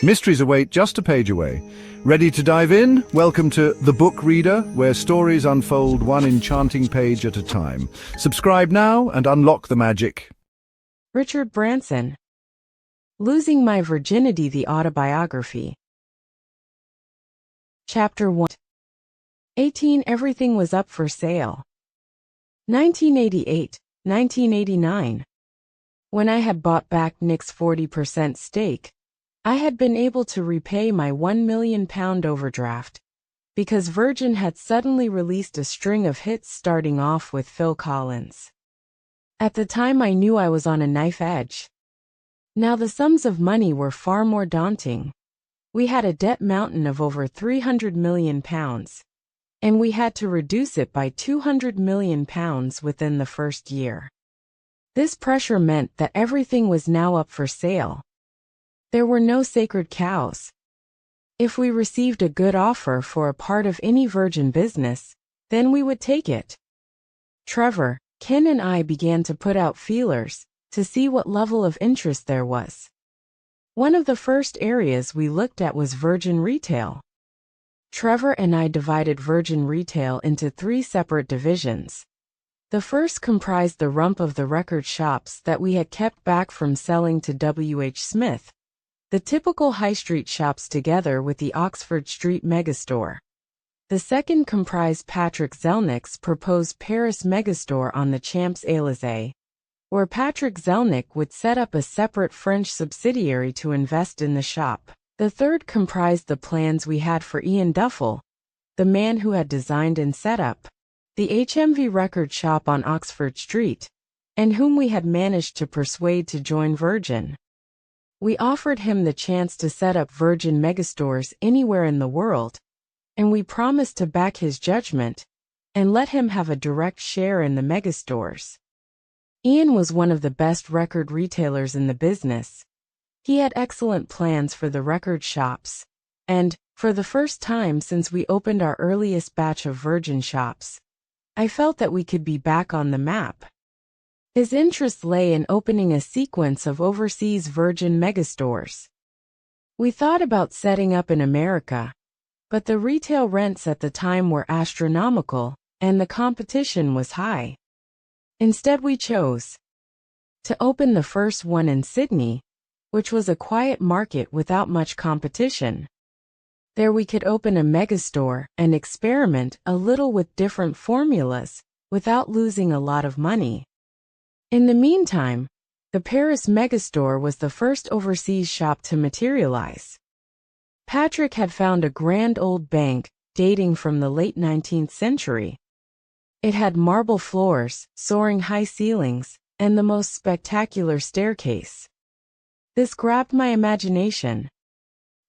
Mysteries await just a page away. Ready to dive in? Welcome to The Book Reader, where stories unfold one enchanting page at a time. Subscribe now and unlock the magic. Richard Branson. Losing My Virginity, the Autobiography. Chapter 1. 18. Everything was up for sale. 1988, 1989. When I had bought back Nick's 40% stake, I had been able to repay my £1 million overdraft, because Virgin had suddenly released a string of hits starting off with Phil Collins. At the time I knew I was on a knife edge. Now the sums of money were far more daunting. We had a debt mountain of over £300 million, and we had to reduce it by £200 million within the first year. This pressure meant that everything was now up for sale. There were no sacred cows. If we received a good offer for a part of any Virgin business, then we would take it. Trevor, Ken and I began to put out feelers to see what level of interest there was. One of the first areas we looked at was Virgin Retail. Trevor and I divided Virgin Retail into 3 separate divisions. The first comprised the rump of the record shops that we had kept back from selling to W.H. Smith, the typical high street shops, together with the Oxford Street Megastore. The second comprised Patrick Zelnick's proposed Paris Megastore on the Champs-Élysées, where Patrick Zelnick would set up a separate French subsidiary to invest in the shop. The third comprised the plans we had for Ian Duffel, the man who had designed and set up the HMV record shop on Oxford Street, and whom we had managed to persuade to join Virgin. We offered him the chance to set up Virgin Megastores anywhere in the world, and we promised to back his judgment and let him have a direct share in the megastores. Ian was one of the best record retailers in the business. He had excellent plans for the record shops, and, for the first time since we opened our earliest batch of Virgin shops, I felt that we could be back on the map. His interest lay in opening a sequence of overseas Virgin megastores. We thought about setting up in America, but the retail rents at the time were astronomical, and the competition was high. Instead, we chose to open the first one in Sydney, which was a quiet market without much competition. There we could open a megastore and experiment a little with different formulas without losing a lot of money. In the meantime, the Paris Megastore was the first overseas shop to materialize. Patrick had found a grand old bank dating from the late 19th century. It had marble floors, soaring high ceilings, and the most spectacular staircase. This grabbed my imagination.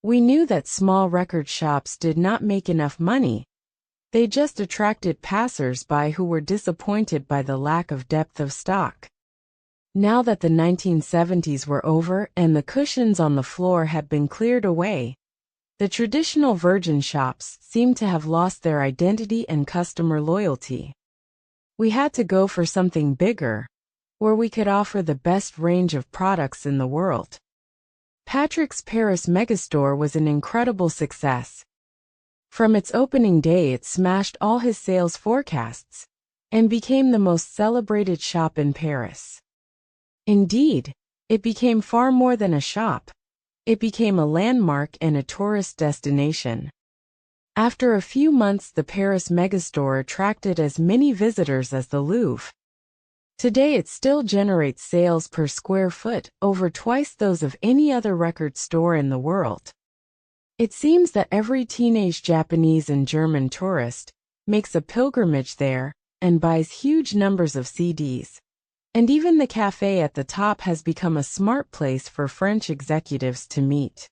We knew that small record shops did not make enough money. They just attracted passers-by who were disappointed by the lack of depth of stock. Now that the 1970s were over and the cushions on the floor had been cleared away, the traditional Virgin shops seemed to have lost their identity and customer loyalty. We had to go for something bigger, where we could offer the best range of products in the world. Patrick's Paris Megastore was an incredible success. From its opening day, it smashed all his sales forecasts and became the most celebrated shop in Paris. Indeed, it became far more than a shop. It became a landmark and a tourist destination. After a few months, the Paris Megastore attracted as many visitors as the Louvre. Today it still generates sales per square foot over twice those of any other record store in the world. It seems that every teenage Japanese and German tourist makes a pilgrimage there and buys huge numbers of CDs. And even the cafe at the top has become a smart place for French executives to meet.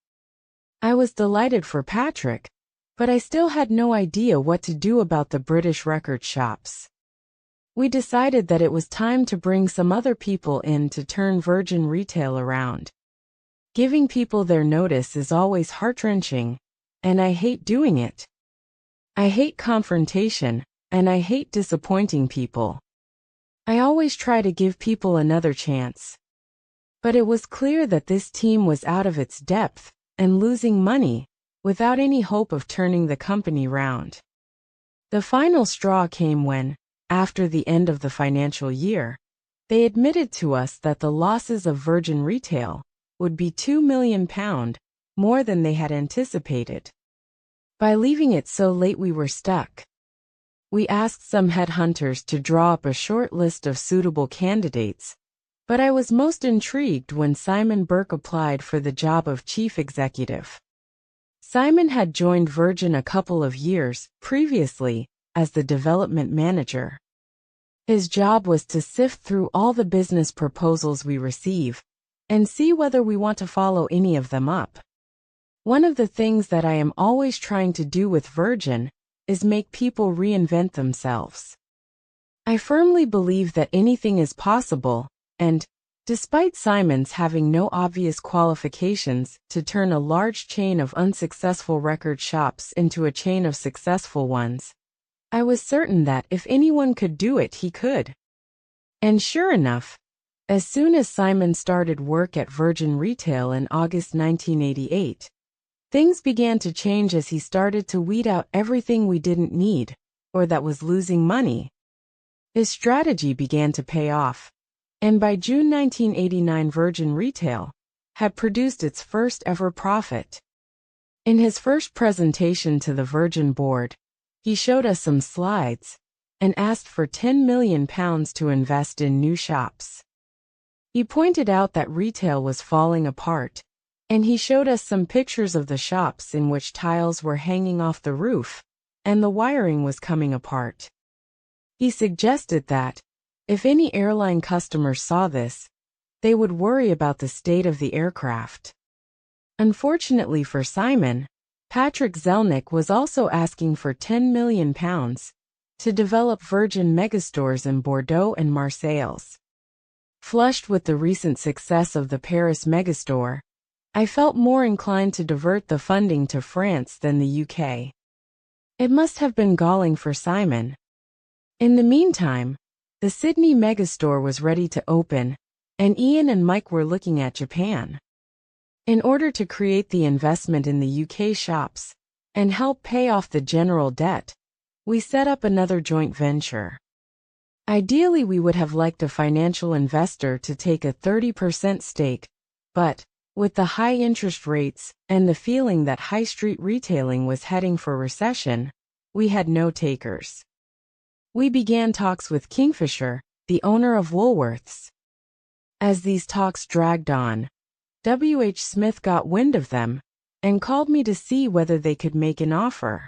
I was delighted for Patrick, but I still had no idea what to do about the British record shops. We decided that it was time to bring some other people in to turn Virgin Retail around. Giving people their notice is always heart-wrenching, and I hate doing it. I hate confrontation, and I hate disappointing people. I always try to give people another chance. But it was clear that this team was out of its depth, and losing money, without any hope of turning the company round. The final straw came when, after the end of the financial year, they admitted to us that the losses of Virgin Retail would be £2 million more than they had anticipated. By leaving it so late, we were stuck. We asked some headhunters to draw up a short list of suitable candidates, but I was most intrigued when Simon Burke applied for the job of chief executive. Simon had joined Virgin a couple of years previously as the development manager. His job was to sift through all the business proposals we receive and see whether we want to follow any of them up. One of the things that I am always trying to do with Virgin is make people reinvent themselves. I firmly believe that anything is possible, and, despite Simon's having no obvious qualifications to turn a large chain of unsuccessful record shops into a chain of successful ones, I was certain that if anyone could do it, he could. And sure enough, as soon as Simon started work at Virgin Retail in August 1988, things began to change as he started to weed out everything we didn't need, or that was losing money. His strategy began to pay off, and by June 1989 Virgin Retail had produced its first ever profit. In his first presentation to the Virgin board, he showed us some slides and asked for £10 million to invest in new shops. He pointed out that retail was falling apart, and he showed us some pictures of the shops in which tiles were hanging off the roof and the wiring was coming apart. He suggested that, if any airline customers saw this, they would worry about the state of the aircraft. Unfortunately for Simon, Patrick Zelnick was also asking for £10 million to develop Virgin Megastores in Bordeaux and Marseilles. Flushed with the recent success of the Paris Megastore, I felt more inclined to divert the funding to France than the UK. It must have been galling for Simon. In the meantime, the Sydney Megastore was ready to open, and Ian and Mike were looking at Japan. In order to create the investment in the UK shops and help pay off the general debt, we set up another joint venture. Ideally, we would have liked a financial investor to take a 30% stake, but, with the high interest rates and the feeling that high street retailing was heading for recession, we had no takers. We began talks with Kingfisher, the owner of Woolworths. As these talks dragged on, W.H. Smith got wind of them and called me to see whether they could make an offer.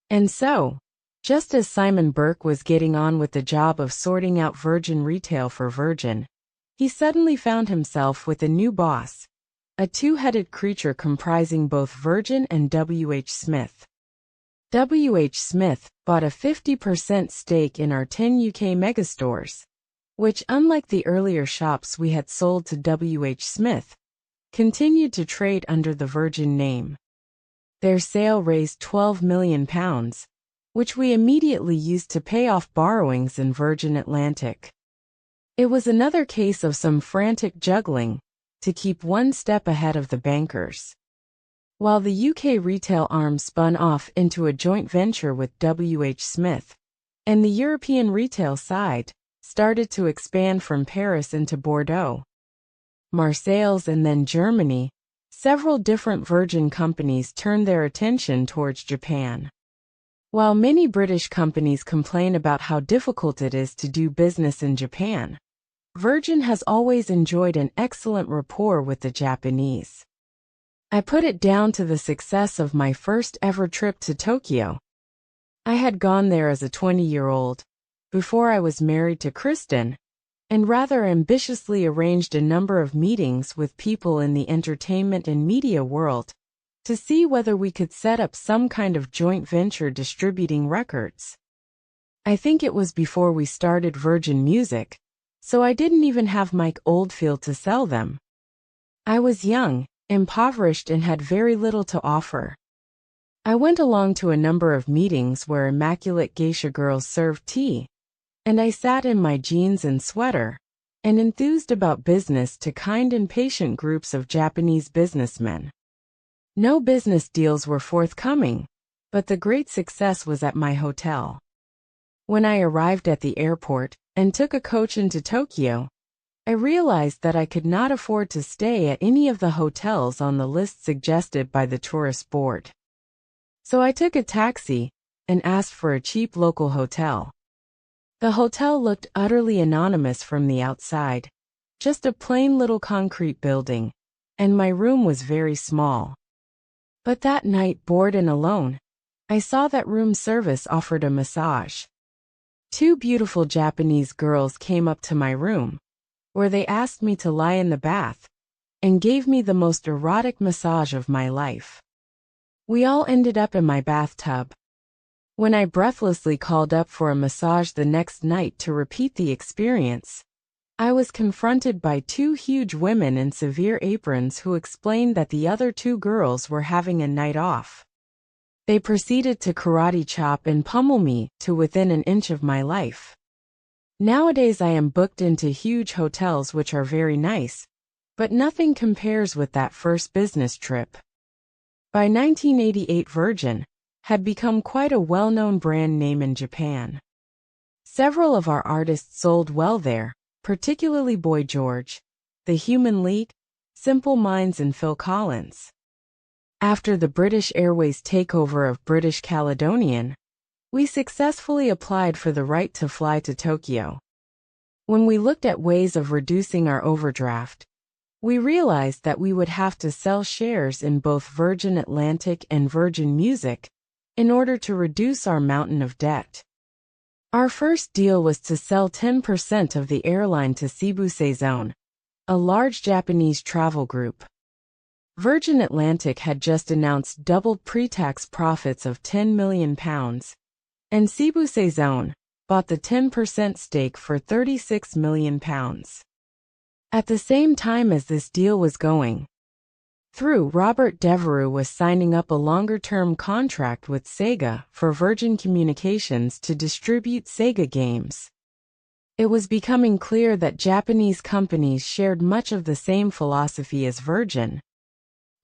And so, just as Simon Burke was getting on with the job of sorting out Virgin Retail for Virgin, he suddenly found himself with a new boss, a two-headed creature comprising both Virgin and W.H. Smith. W.H. Smith bought a 50% stake in our 10 UK megastores, which, unlike the earlier shops we had sold to W.H. Smith, continued to trade under the Virgin name. Their sale raised £12 million, which we immediately used to pay off borrowings in Virgin Atlantic. It was another case of some frantic juggling to keep one step ahead of the bankers. While the UK retail arm spun off into a joint venture with W.H. Smith, and the European retail side started to expand from Paris into Bordeaux, Marseilles, and then Germany, several different Virgin companies turned their attention towards Japan. While many British companies complain about how difficult it is to do business in Japan, Virgin has always enjoyed an excellent rapport with the Japanese. I put it down to the success of my first ever trip to Tokyo. I had gone there as a 20-year-old, before I was married to Kristen, and rather ambitiously arranged a number of meetings with people in the entertainment and media world to see whether we could set up some kind of joint venture distributing records. I think it was before we started Virgin Music, so I didn't even have Mike Oldfield to sell them. I was young, impoverished, and had very little to offer. I went along to a number of meetings where immaculate geisha girls served tea, and I sat in my jeans and sweater, and enthused about business to kind and patient groups of Japanese businessmen. No business deals were forthcoming, but the great success was at my hotel. When I arrived at the airport and took a coach into Tokyo, I realized that I could not afford to stay at any of the hotels on the list suggested by the tourist board. So I took a taxi and asked for a cheap local hotel. The hotel looked utterly anonymous from the outside, just a plain little concrete building, and my room was very small. But that night, bored and alone, I saw that room service offered a massage. Two beautiful Japanese girls came up to my room, where they asked me to lie in the bath, and gave me the most erotic massage of my life. We all ended up in my bathtub. When I breathlessly called up for a massage the next night to repeat the experience, I was confronted by two huge women in severe aprons who explained that the other two girls were having a night off. They proceeded to karate chop and pummel me to within an inch of my life. Nowadays I am booked into huge hotels which are very nice, but nothing compares with that first business trip. By 1988, Virgin had become quite a well-known brand name in Japan. Several of our artists sold well there, particularly Boy George, The Human League, Simple Minds and Phil Collins. After the British Airways takeover of British Caledonian, we successfully applied for the right to fly to Tokyo. When we looked at ways of reducing our overdraft, we realized that we would have to sell shares in both Virgin Atlantic and Virgin Music in order to reduce our mountain of debt. Our first deal was to sell 10% of the airline to Cebu Saison, a large Japanese travel group. Virgin Atlantic had just announced doubled pre-tax profits of £10 million, and Cebu Saison bought the 10% stake for £36 million. At the same time as this deal was going through, Robert Devereux was signing up a longer-term contract with Sega for Virgin Communications to distribute Sega games. It was becoming clear that Japanese companies shared much of the same philosophy as Virgin.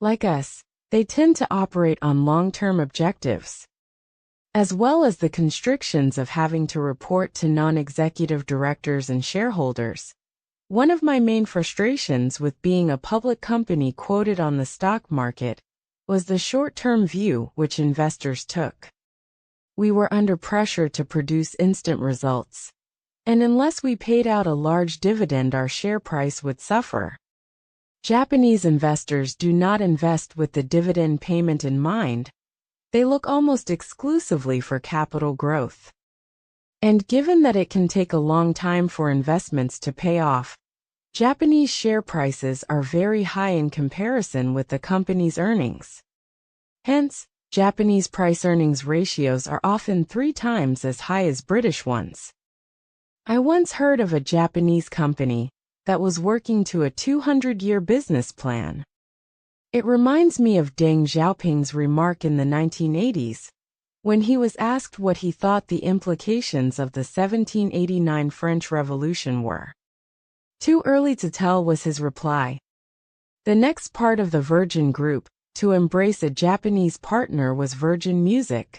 Like us, they tend to operate on long-term objectives, as well as the constrictions of having to report to non-executive directors and shareholders. One of my main frustrations with being a public company quoted on the stock market was the short-term view which investors took. We were under pressure to produce instant results, and unless we paid out a large dividend, our share price would suffer. Japanese investors do not invest with the dividend payment in mind. They look almost exclusively for capital growth. And given that it can take a long time for investments to pay off, Japanese share prices are very high in comparison with the company's earnings. Hence, Japanese price-earnings ratios are often 3 times as high as British ones. I once heard of a Japanese company that was working to a 200-year business plan. It reminds me of Deng Xiaoping's remark in the 1980s, when he was asked what he thought the implications of the 1789 French Revolution were. Too early to tell, was his reply. The next part of the Virgin Group to embrace a Japanese partner was Virgin Music.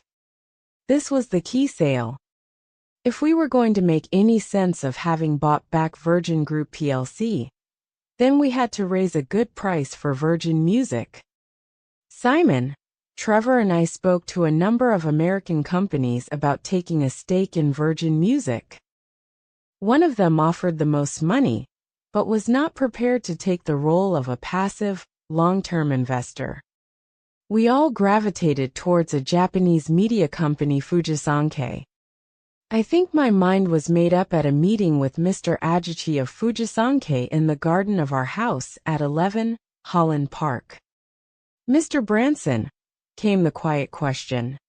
This was the key sale. If we were going to make any sense of having bought back Virgin Group plc, then we had to raise a good price for Virgin Music. Simon, Trevor and I spoke to a number of American companies about taking a stake in Virgin Music. One of them offered the most money, but was not prepared to take the role of a passive, long-term investor. We all gravitated towards a Japanese media company, Fujisankei. I think my mind was made up at a meeting with Mr. Ajichi of Fujisankei in the garden of our house at 11 Holland Park. "Mr. Branson," came the quiet question,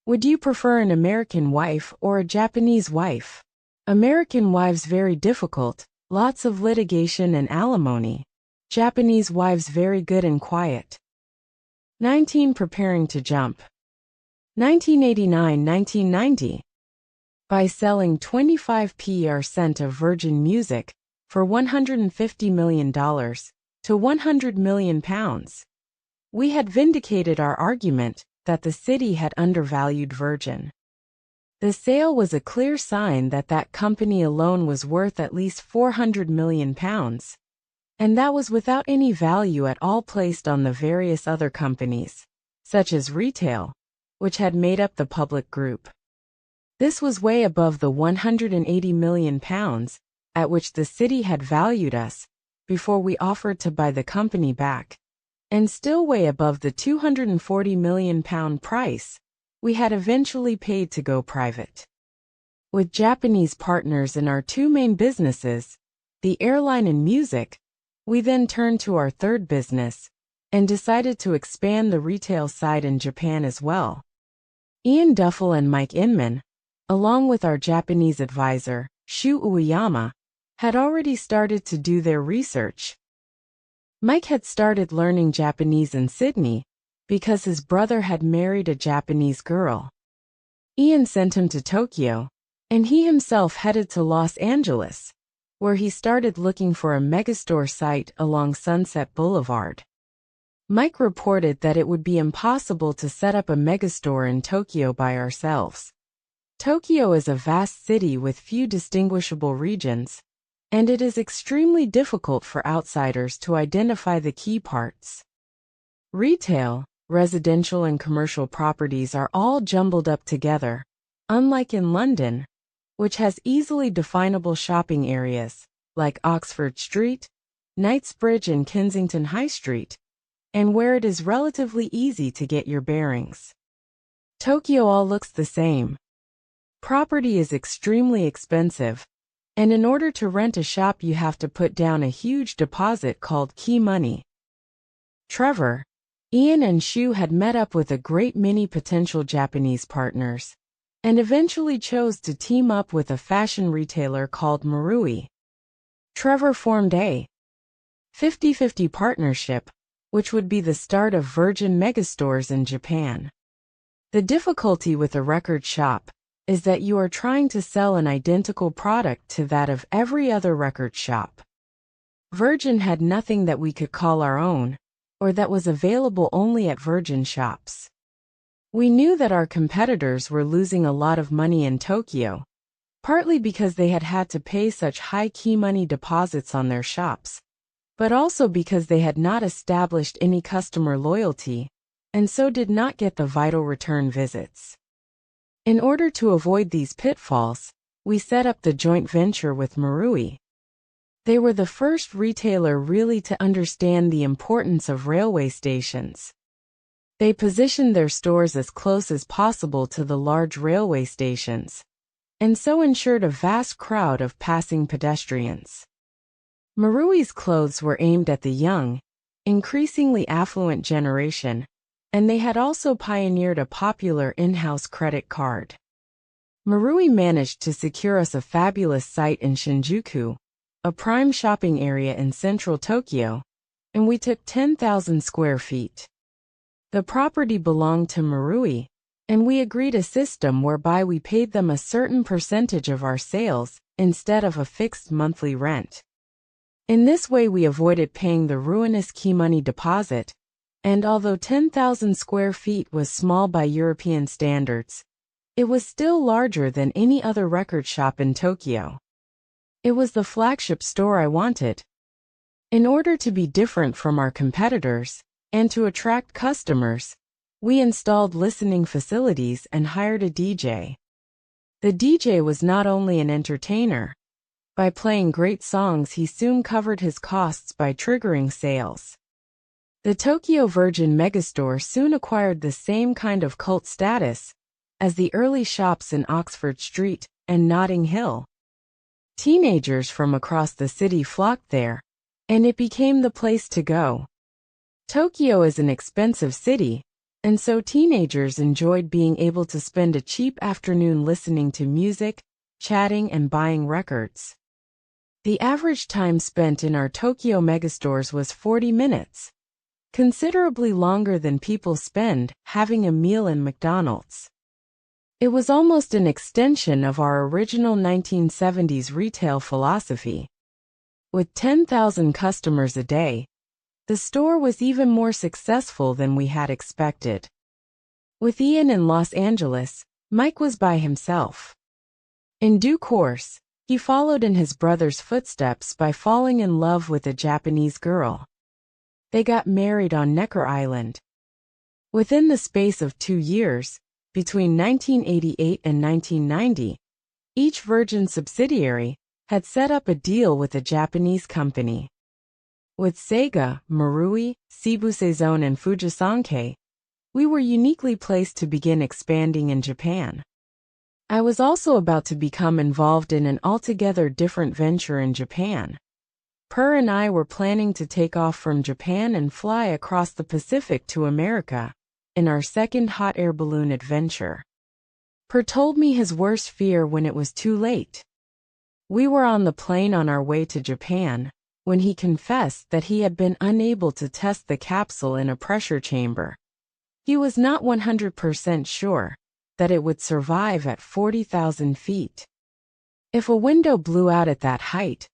"would you prefer an American wife or a Japanese wife? American wives very difficult, lots of litigation and alimony. Japanese wives very good and quiet." 19. Preparing to jump. 1989-1990. By selling 25% of Virgin Music for $150 million to £100 million, We had vindicated our argument that the city had undervalued Virgin. The sale was a clear sign that that company alone was worth at least £400 million, and that was without any value at all placed on the various other companies, such as retail, which had made up the public group. This was way above the £180 million at which the city had valued us before we offered to buy the company back, and still way above the £240 million price we had eventually paid to go private. With Japanese partners in our two main businesses, the airline and music, we then turned to our third business and decided to expand the retail side in Japan as well. Ian Duffel and Mike Inman, along with our Japanese advisor, Shu Ueyama, had already started to do their research. Mike had started learning Japanese in Sydney because his brother had married a Japanese girl. Ian sent him to Tokyo, and he himself headed to Los Angeles, where he started looking for a megastore site along Sunset Boulevard. Mike reported that it would be impossible to set up a megastore in Tokyo by ourselves. Tokyo is a vast city with few distinguishable regions, and it is extremely difficult for outsiders to identify the key parts. Retail, residential and commercial properties are all jumbled up together, unlike in London, which has easily definable shopping areas, like Oxford Street, Knightsbridge and Kensington High Street, and where it is relatively easy to get your bearings. Tokyo all looks the same. Property is extremely expensive, and in order to rent a shop you have to put down a huge deposit called key money. Trevor, Ian and Shu had met up with a great many potential Japanese partners, and eventually chose to team up with a fashion retailer called Marui. Trevor formed a 50-50 partnership, which would be the start of Virgin Megastores in Japan. The difficulty with a record shop is that you are trying to sell an identical product to that of every other record shop. Virgin had nothing that we could call our own, or that was available only at Virgin shops. We knew that our competitors were losing a lot of money in Tokyo, partly because they had had to pay such high key money deposits on their shops, but also because they had not established any customer loyalty, and so did not get the vital return visits. In order to avoid these pitfalls, we set up the joint venture with Marui. They were the first retailer really to understand the importance of railway stations. They positioned their stores as close as possible to the large railway stations, and so ensured a vast crowd of passing pedestrians. Marui's clothes were aimed at the young, increasingly affluent generation, and they had also pioneered a popular in-house credit card. Marui managed to secure us a fabulous site in Shinjuku, a prime shopping area in central Tokyo, and we took 10,000 square feet. The property belonged to Marui, and we agreed a system whereby we paid them a certain percentage of our sales instead of a fixed monthly rent. In this way we avoided paying the ruinous key money deposit, and although 10,000 square feet was small by European standards, it was still larger than any other record shop in Tokyo. It was the flagship store I wanted. In order to be different from our competitors, and to attract customers, we installed listening facilities and hired a DJ. The DJ was not only an entertainer. By playing great songs he soon covered his costs by triggering sales. The Tokyo Virgin Megastore soon acquired the same kind of cult status as the early shops in Oxford Street and Notting Hill. Teenagers from across the city flocked there, and it became the place to go. Tokyo is an expensive city, and so teenagers enjoyed being able to spend a cheap afternoon listening to music, chatting, and buying records. The average time spent in our Tokyo megastores was 40 minutes, considerably longer than people spend having a meal in McDonald's. It was almost an extension of our original 1970s retail philosophy. With 10,000 customers a day, The store was even more successful than we had expected. With Ian in Los Angeles, Mike was by himself. In due course, he followed in his brother's footsteps by falling in love with a Japanese girl. They got married on Necker Island. Within the space of 2 years, between 1988 and 1990, each Virgin subsidiary had set up a deal with a Japanese company. With Seiga, Marui, Shibuseizone and Fujisankei, we were uniquely placed to begin expanding in Japan. I was also about to become involved in an altogether different venture in Japan. Per and I were planning to take off from Japan and fly across the Pacific to America in our second hot air balloon adventure. Per told me his worst fear when it was too late. We were on the plane on our way to Japan when he confessed that he had been unable to test the capsule in a pressure chamber. He was not 100% sure that it would survive at 40,000 feet. If a window blew out at that height,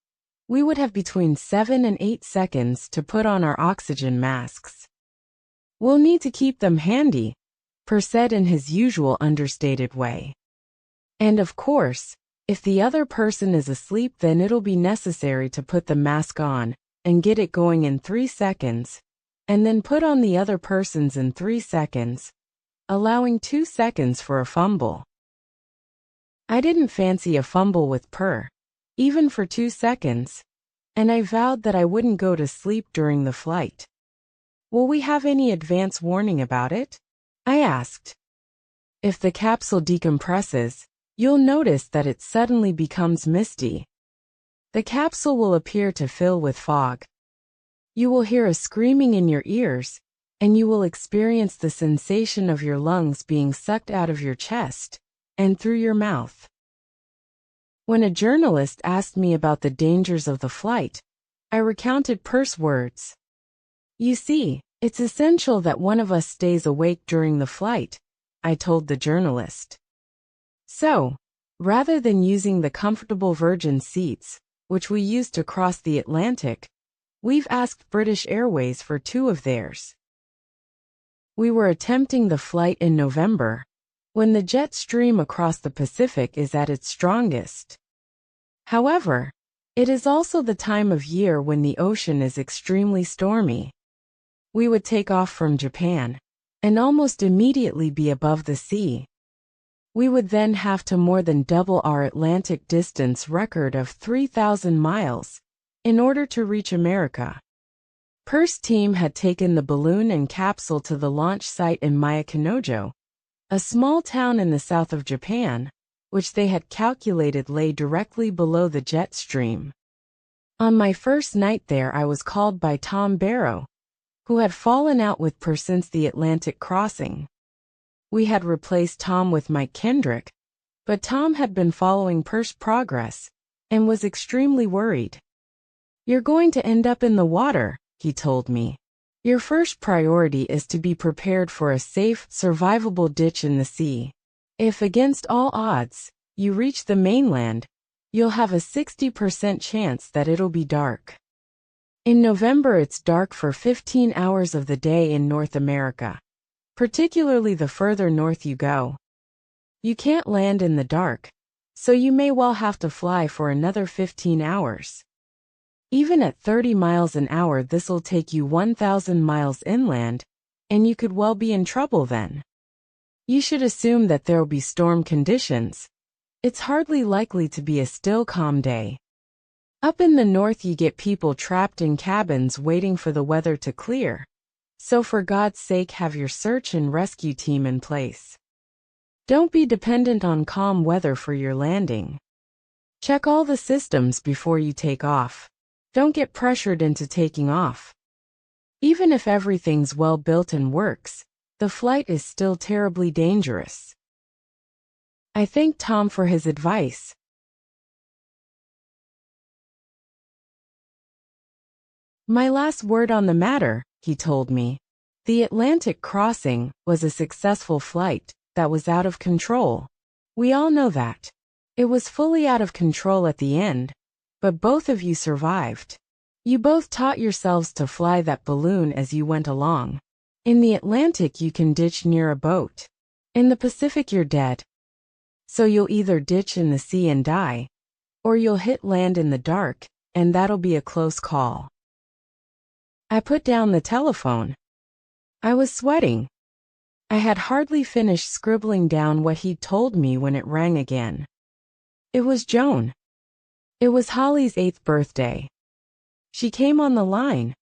we would have between 7 and 8 seconds to put on our oxygen masks. We'll need to keep them handy, Per said in his usual understated way. And of course, if the other person is asleep, then it'll be necessary to put the mask on and get it going in 3 seconds, and then put on the other person's in 3 seconds, allowing 2 seconds for a fumble. I didn't fancy a fumble with Per, even for 2 seconds, and I vowed that I wouldn't go to sleep during the flight. Will we have any advance warning about it? I asked. If the capsule decompresses, you'll notice that it suddenly becomes misty. The capsule will appear to fill with fog. You will hear a screaming in your ears, and you will experience the sensation of your lungs being sucked out of your chest and through your mouth. When a journalist asked me about the dangers of the flight, I recounted Per's words. You see, it's essential that one of us stays awake during the flight, I told the journalist. So, rather than using the comfortable Virgin seats, which we used to cross the Atlantic, we've asked British Airways for 2 of theirs. We were attempting the flight in November, when the jet stream across the Pacific is at its strongest. However, it is also the time of year when the ocean is extremely stormy. We would take off from Japan and almost immediately be above the sea. We would then have to more than double our Atlantic distance record of 3,000 miles in order to reach America. Per's team had taken the balloon and capsule to the launch site in Mayakinojo, a small town in the south of Japan, which they had calculated lay directly below the jet stream. On my first night there, I was called by Tom Barrow, who had fallen out with Per since the Atlantic crossing. We had replaced Tom with Mike Kendrick, but Tom had been following Per's progress and was extremely worried. You're going to end up in the water, he told me. Your first priority is to be prepared for a safe, survivable ditch in the sea. If against all odds, you reach the mainland, you'll have a 60% chance that it'll be dark. In November it's dark for 15 hours of the day in North America, particularly the further north you go. You can't land in the dark, so you may well have to fly for another 15 hours. Even at 30 miles an hour, this'll take you 1,000 miles inland, and you could well be in trouble then. You should assume that there'll be storm conditions. It's hardly likely to be a still, calm day. Up in the north you get people trapped in cabins waiting for the weather to clear. So for God's sake, have your search and rescue team in place. Don't be dependent on calm weather for your landing. Check all the systems before you take off. Don't get pressured into taking off. Even if everything's well built and works, the flight is still terribly dangerous. I thanked Tom for his advice. My last word on the matter, he told me. The Atlantic crossing was a successful flight that was out of control. We all know that. It was fully out of control at the end, but both of you survived. You both taught yourselves to fly that balloon as you went along. In the Atlantic, you can ditch near a boat. In the Pacific, you're dead. So you'll either ditch in the sea and die, or you'll hit land in the dark, and that'll be a close call. I put down the telephone. I was sweating. I had hardly finished scribbling down what he'd told me when it rang again. It was Joan. It was Holly's 8th birthday. She came on the line.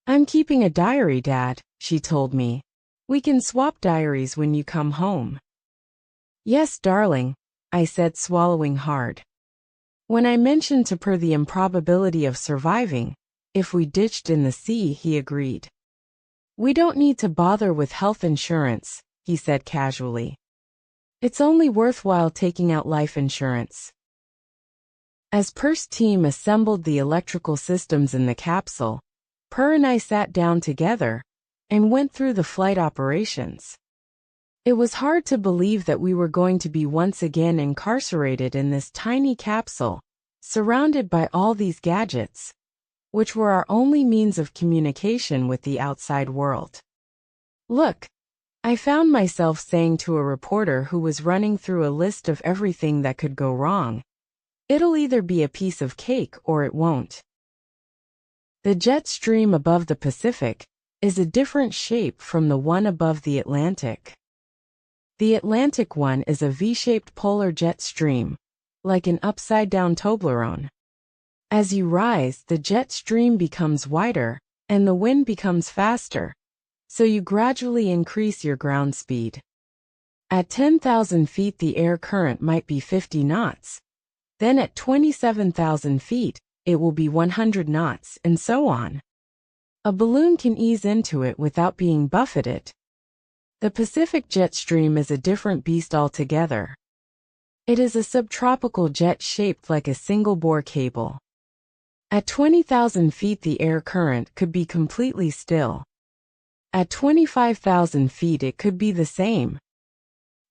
"I'm keeping a diary, Dad," she told me. "We can swap diaries when you come home." "Yes, darling," I said, swallowing hard. When I mentioned to Per the improbability of surviving, if we ditched in the sea, he agreed. "We don't need to bother with health insurance," he said casually. "It's only worthwhile taking out life insurance." As Per's team assembled the electrical systems in the capsule, Per and I sat down together and went through the flight operations. It was hard to believe that we were going to be once again incarcerated in this tiny capsule, surrounded by all these gadgets, which were our only means of communication with the outside world. "Look," I found myself saying to a reporter who was running through a list of everything that could go wrong, "it'll either be a piece of cake or it won't." The jet stream above the Pacific is a different shape from the one above the Atlantic. The Atlantic one is a V-shaped polar jet stream, like an upside-down Toblerone. As you rise, the jet stream becomes wider, and the wind becomes faster, so you gradually increase your ground speed. At 10,000 feet, the air current might be 50 knots. Then at 27,000 feet, it will be 100 knots, and so on. A balloon can ease into it without being buffeted. The Pacific jet stream is a different beast altogether. It is a subtropical jet shaped like a single-bore cable. At 20,000 feet, the air current could be completely still. At 25,000 feet, it could be the same.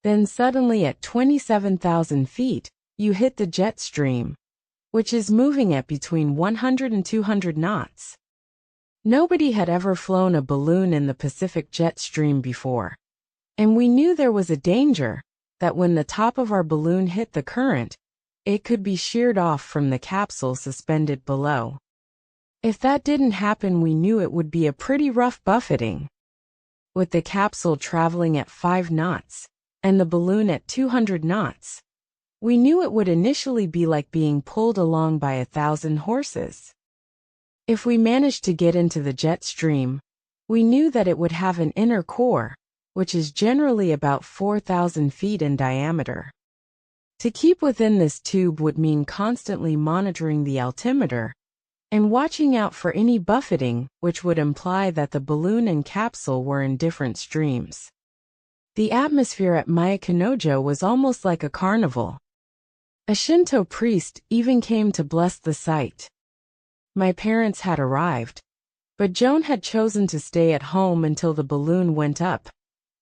Then suddenly at 27,000 feet, you hit the jet stream, which is moving at between 100 and 200 knots. Nobody had ever flown a balloon in the Pacific jet stream before, and we knew there was a danger that when the top of our balloon hit the current, it could be sheared off from the capsule suspended below. If that didn't happen, we knew it would be a pretty rough buffeting. With the capsule traveling at 5 knots and the balloon at 200 knots, we knew it would initially be like being pulled along by 1,000 horses. If we managed to get into the jet stream, we knew that it would have an inner core, which is generally about 4,000 feet in diameter. To keep within this tube would mean constantly monitoring the altimeter and watching out for any buffeting, which would imply that the balloon and capsule were in different streams. The atmosphere at Maikanojo was almost like a carnival. A Shinto priest even came to bless the site. My parents had arrived, but Joan had chosen to stay at home until the balloon went up,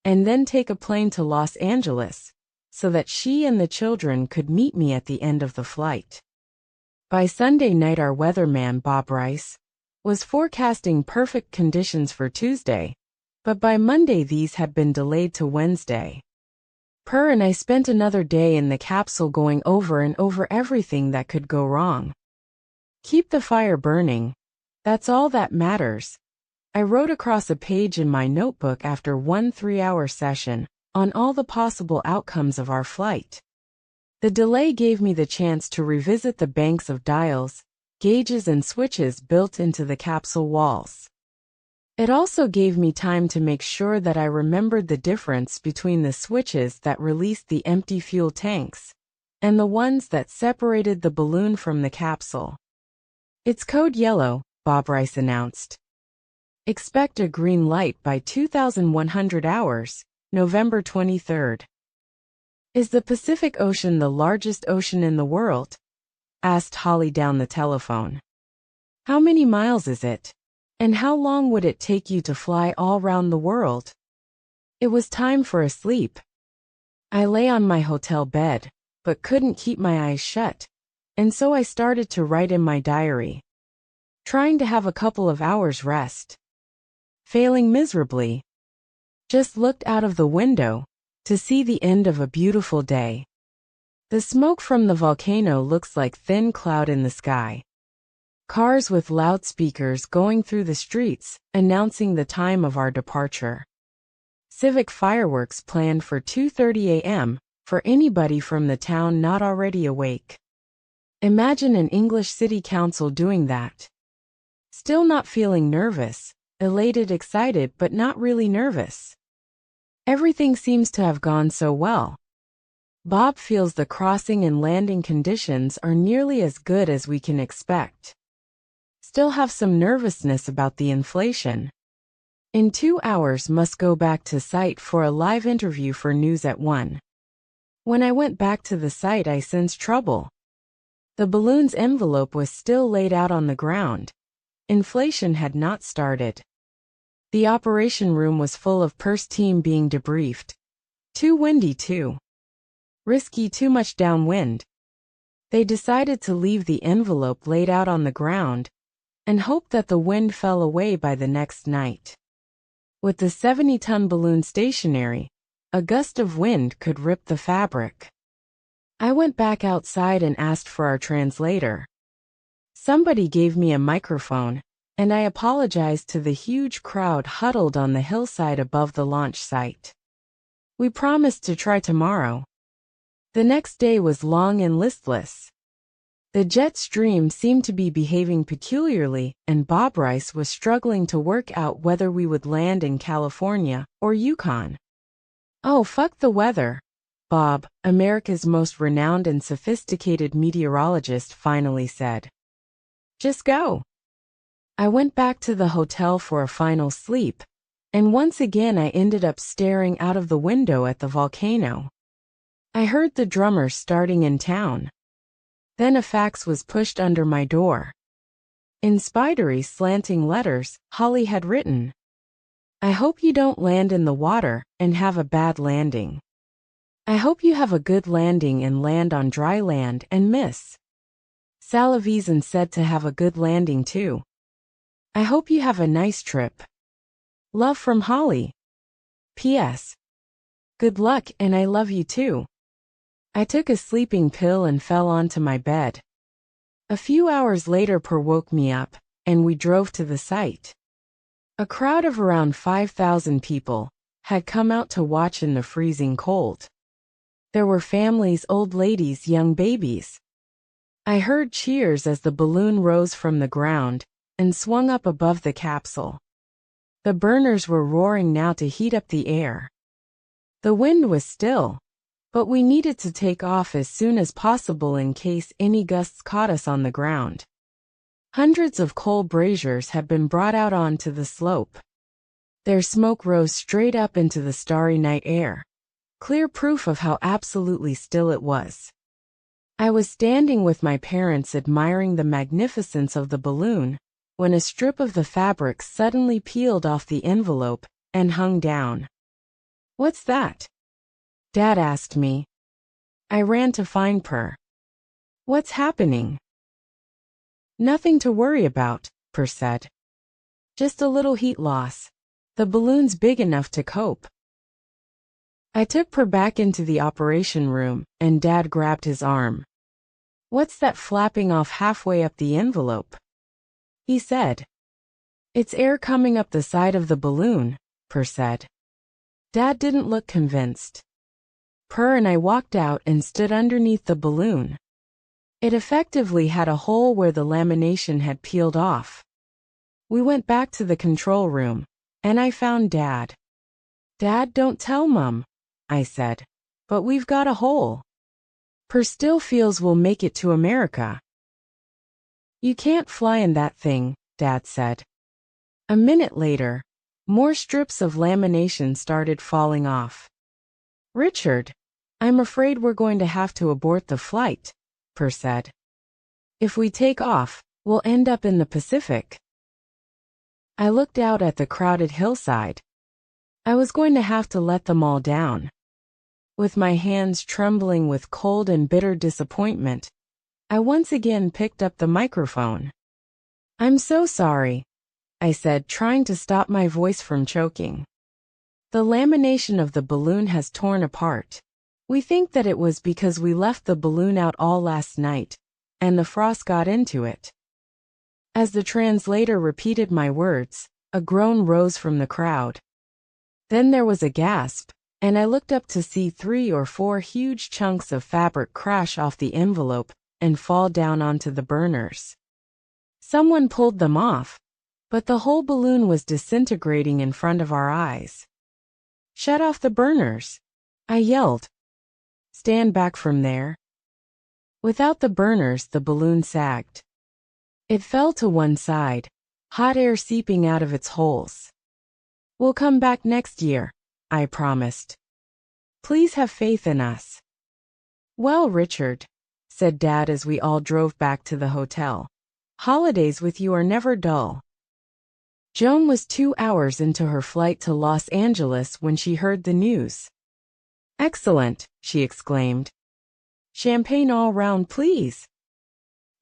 and then take a plane to Los Angeles, so that she and the children could meet me at the end of the flight. By Sunday night, our weatherman, Bob Rice, was forecasting perfect conditions for Tuesday, but by Monday these had been delayed to Wednesday. Per and I spent another day in the capsule going over and over everything that could go wrong. "Keep the fire burning. That's all that matters," I wrote across a page in my notebook after one 3-hour session on all the possible outcomes of our flight. The delay gave me the chance to revisit the banks of dials, gauges and switches built into the capsule walls. It also gave me time to make sure that I remembered the difference between the switches that released the empty fuel tanks and the ones that separated the balloon from the capsule. "It's code yellow," Bob Rice announced. "Expect a green light by 2100 hours, November 23rd. "Is the Pacific Ocean the largest ocean in the world?" asked Holly down the telephone. "How many miles is it? And how long would it take you to fly all round the world?" It was time for a sleep. I lay on my hotel bed, but couldn't keep my eyes shut, and so I started to write in my diary. trying to have a couple of hours rest. Failing miserably. Just looked out of the window to see the end of a beautiful day. The smoke from the volcano looks like thin cloud in the sky. Cars with loudspeakers going through the streets, announcing the time of our departure. Civic fireworks planned for 2:30 a.m. for anybody from the town not already awake. Imagine an English city council doing that. Still not feeling nervous, elated, excited, but not really nervous. Everything seems to have gone so well. Bob feels the crossing and landing conditions are nearly as good as we can expect. Still have some nervousness about the inflation. In 2 hours must go back to site for a live interview for News at 1. When I went back to the site I sensed trouble. The balloon's envelope was still laid out on the ground. Inflation had not started. The operation room was full of PERS team being debriefed. Too windy too. Risky, too much downwind. They decided to leave the envelope laid out on the ground and hope that the wind fell away by the next night. With the 70-ton balloon stationary, a gust of wind could rip the fabric. I went back outside and asked for our translator. Somebody gave me a microphone, and I apologized to the huge crowd huddled on the hillside above the launch site. We promised to try tomorrow. The next day was long and listless. The jet stream seemed to be behaving peculiarly, and Bob Rice was struggling to work out whether we would land in California or Yukon. Oh, fuck the weather, Bob, America's most renowned and sophisticated meteorologist, finally said. Just go. I went back to the hotel for a final sleep, and once again I ended up staring out of the window at the volcano. I heard the drummers starting in town. Then a fax was pushed under my door. In spidery slanting letters, Holly had written, I hope you don't land in the water and have a bad landing. I hope you have a good landing and land on dry land and miss. Salavizan said to have a good landing too. I hope you have a nice trip. Love from Holly. P.S. Good luck and I love you too. I took a sleeping pill and fell onto my bed. A few hours later Per woke me up, and we drove to the site. A crowd of around 5,000 people had come out to watch in the freezing cold. There were families, old ladies, young babies. I heard cheers as the balloon rose from the ground and swung up above the capsule. The burners were roaring now to heat up the air. The wind was still, but we needed to take off as soon as possible in case any gusts caught us on the ground. Hundreds of coal braziers had been brought out onto the slope. Their smoke rose straight up into the starry night air, clear proof of how absolutely still it was. I was standing with my parents admiring the magnificence of the balloon when a strip of the fabric suddenly peeled off the envelope and hung down. What's that? Dad asked me. I ran to find Per. What's happening? Nothing to worry about, Per said. Just a little heat loss. The balloon's big enough to cope. I took Per back into the operation room, and Dad grabbed his arm. What's that flapping off halfway up the envelope? He said. It's air coming up the side of the balloon, Per said. Dad didn't look convinced. Per and I walked out and stood underneath the balloon. It effectively had a hole where the lamination had peeled off. We went back to the control room, and I found Dad. Dad, don't tell Mum, I said, but we've got a hole. Per still feels we'll make it to America. You can't fly in that thing, Dad said. A minute later, more strips of lamination started falling off. Richard, I'm afraid we're going to have to abort the flight, Per said. If we take off, we'll end up in the Pacific. I looked out at the crowded hillside. I was going to have to let them all down. With my hands trembling with cold and bitter disappointment, I once again picked up the microphone. I'm so sorry, I said, trying to stop my voice from choking. The lamination of the balloon has torn apart. We think that it was because we left the balloon out all last night, and the frost got into it. As the translator repeated my words, a groan rose from the crowd. Then there was a gasp, and I looked up to see 3 or 4 huge chunks of fabric crash off the envelope and fall down onto the burners. Someone pulled them off, but the whole balloon was disintegrating in front of our eyes. Shut off the burners, I yelled. Stand back from there. Without the burners, the balloon sagged. It fell to one side, hot air seeping out of its holes. We'll come back next year, I promised. Please have faith in us. Well, Richard, said Dad as we all drove back to the hotel, holidays with you are never dull. Joan was 2 hours into her flight to Los Angeles when she heard the news. Excellent, she exclaimed. Champagne all round, please.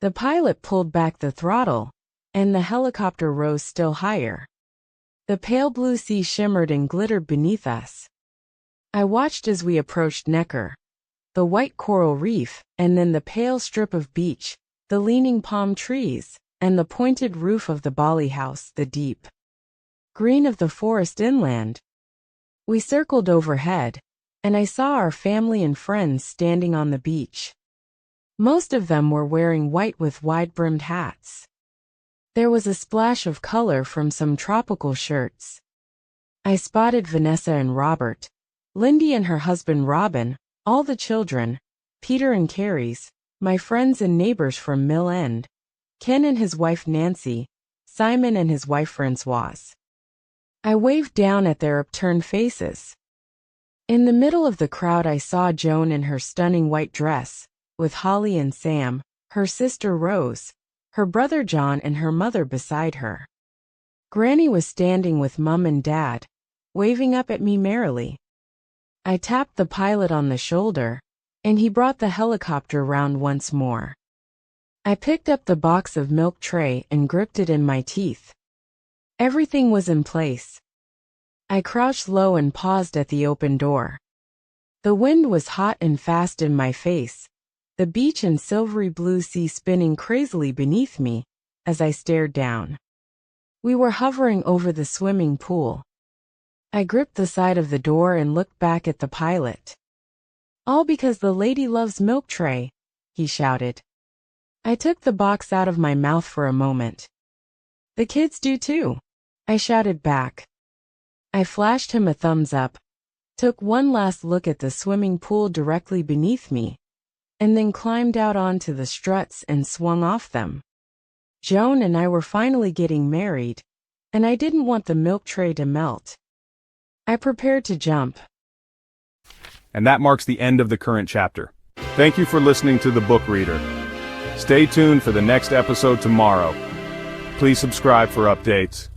The pilot pulled back the throttle, and the helicopter rose still higher. The pale blue sea shimmered and glittered beneath us. I watched as we approached Necker, the white coral reef, and then the pale strip of beach, the leaning palm trees, and the pointed roof of the Bali house, the deep green of the forest inland. We circled overhead, and I saw our family and friends standing on the beach. Most of them were wearing white with wide-brimmed hats. There was a splash of color from some tropical shirts. I spotted Vanessa and Robert, Lindy and her husband Robin, all the children, Peter and Carrie's, my friends and neighbors from Mill End, Ken and his wife Nancy, Simon and his wife Francoise. I waved down at their upturned faces. In the middle of the crowd I saw Joan in her stunning white dress, with Holly and Sam, her sister Rose, her brother John and her mother beside her. Granny was standing with Mum and Dad, waving up at me merrily. I tapped the pilot on the shoulder, and he brought the helicopter round once more. I picked up the box of milk tray and gripped it in my teeth. Everything was in place. I crouched low and paused at the open door. The wind was hot and fast in my face, the beach and silvery blue sea spinning crazily beneath me as I stared down. We were hovering over the swimming pool. I gripped the side of the door and looked back at the pilot. All because the lady loves milk tray, he shouted. I took the box out of my mouth for a moment. The kids do too, I shouted back. I flashed him a thumbs up, took one last look at the swimming pool directly beneath me, and then climbed out onto the struts and swung off them. Joan and I were finally getting married, and I didn't want the milk tray to melt. I prepared to jump. And that marks the end of the current chapter. Thank you for listening to The Book Reader. Stay tuned for the next episode tomorrow. Please subscribe for updates.